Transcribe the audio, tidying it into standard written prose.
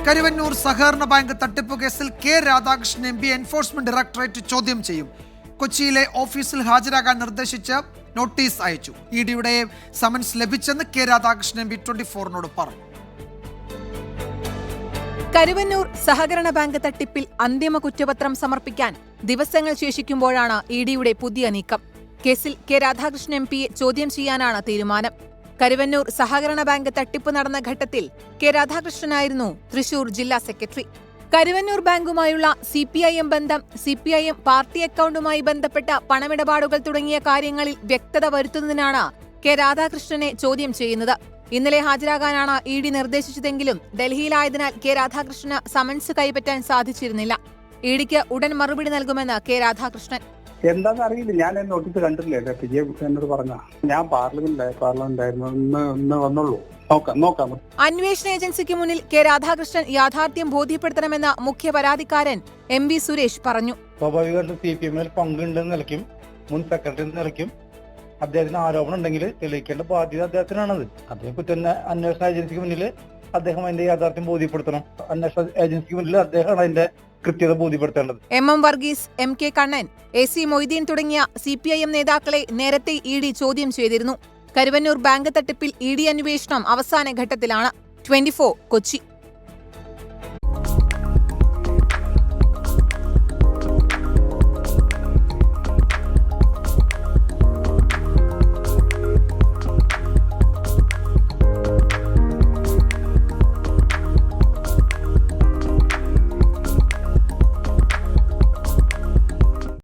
കരുവന്നൂർ സഹകരണ ബാങ്ക് തട്ടിപ്പ് കേസിൽ K Radhakrishnan M P enforcement directorate ചോദ്യം ചെയ്യും. കൊച്ചിയിലെ ഓഫീസിൽ ഹാജരാകാൻ നിർദ്ദേശിച്ച് നോട്ടീസ് അയച്ചു. ഇഡിയുടെ സമൻസ് ലഭിച്ചെന്ന് കെ രാധാകൃഷ്ണൻ എം പി 24-നോട് പറഞ്ഞു. കരുവന്നൂർ സഹകരണ ബാങ്ക് തട്ടിപ്പിൽ അന്തിമ കുറ്റപത്രം സമർപ്പിക്കാൻ ദിവസങ്ങൾ ശേഷിക്കുമ്പോഴാണ് ഇഡിയുടെ പുതിയ നീക്കം. കേസിൽ കെ രാധാകൃഷ്ണൻ എം പിയെ ചോദ്യം ചെയ്യാനാണ് തീരുമാനം. കരുവന്നൂർ സഹകരണ ബാങ്ക് തട്ടിപ്പ് നടന്ന ഘട്ടത്തിൽ കെ രാധാകൃഷ്ണനായിരുന്നു തൃശൂർ ജില്ലാ സെക്രട്ടറി. കരുവന്നൂർ ബാങ്കുമായുള്ള CPIM ബന്ധം, CPIM പാർട്ടി അക്കൗണ്ടുമായി ബന്ധപ്പെട്ട പണമിടപാടുകൾ തുടങ്ങിയ കാര്യങ്ങളിൽ വ്യക്തത വരുത്തുന്നതിനാണ് കെ രാധാകൃഷ്ണനെ ചോദ്യം ചെയ്യുന്നത്. ഇന്നലെ ഹാജരാകാനാണ് ഇഡി നിർദ്ദേശിച്ചതെങ്കിലും ഡൽഹിയിലായതിനാൽ കെ രാധാകൃഷ്ണന് സമൻസ് കൈപ്പറ്റാൻ സാധിച്ചിരുന്നില്ല. ഇഡിക്ക് ഉടൻ മറുപടി നൽകുമെന്ന് കെ രാധാകൃഷ്ണൻ. എന്താണെന്ന് അറിയില്ല, ഞാൻ നോട്ടീസ് കണ്ടിട്ടില്ല. വിജയ് എന്നോട് പറഞ്ഞ ഞാൻ പാർലമെന്റായിരുന്നു, ഇന്ന് വന്നുള്ളൂ. നോക്കാം. അന്വേഷണ ഏജൻസിക്ക് മുന്നിൽ കെ രാധാകൃഷ്ണൻ യാഥാർത്ഥ്യം ബോധ്യപ്പെടുത്തണമെന്ന് മുഖ്യ പരാതിക്കാരൻ MB സുരേഷ് പറഞ്ഞു. സ്വാഭാവികമായിട്ടും CPM-ൽ പങ്കുണ്ടെന്ന് നിലയ്ക്കും മുൻ സെക്രട്ടറി നിലയ്ക്കും അദ്ദേഹത്തിന് ആരോപണം ഉണ്ടെങ്കിൽ തെളിയിക്കേണ്ട ബാധ്യത അദ്ദേഹത്തിനാണത്. അദ്ദേഹം അന്വേഷണ ഏജൻസിക്ക് മുന്നിൽ അദ്ദേഹം അതിന്റെ യാഥാർത്ഥ്യം ബോധ്യപ്പെടുത്തണം. അന്വേഷണ ഏജൻസിക്ക് മുന്നിൽ അദ്ദേഹമാണ് അതിന്റെ കൃത്യത ബോധ്യപ്പെടുത്തേണ്ടത്. MM Varghese, MK Kannan, AC Moideen തുടങ്ങിയ CPIM നേതാക്കളെ നേരത്തെ ഇഡി ചോദ്യം ചെയ്തിരുന്നു. കരുവന്നൂർ ബാങ്ക് തട്ടിപ്പിൽ ഇഡി അന്വേഷണം അവസാന ഘട്ടത്തിലാണ്. 24 കൊച്ചി.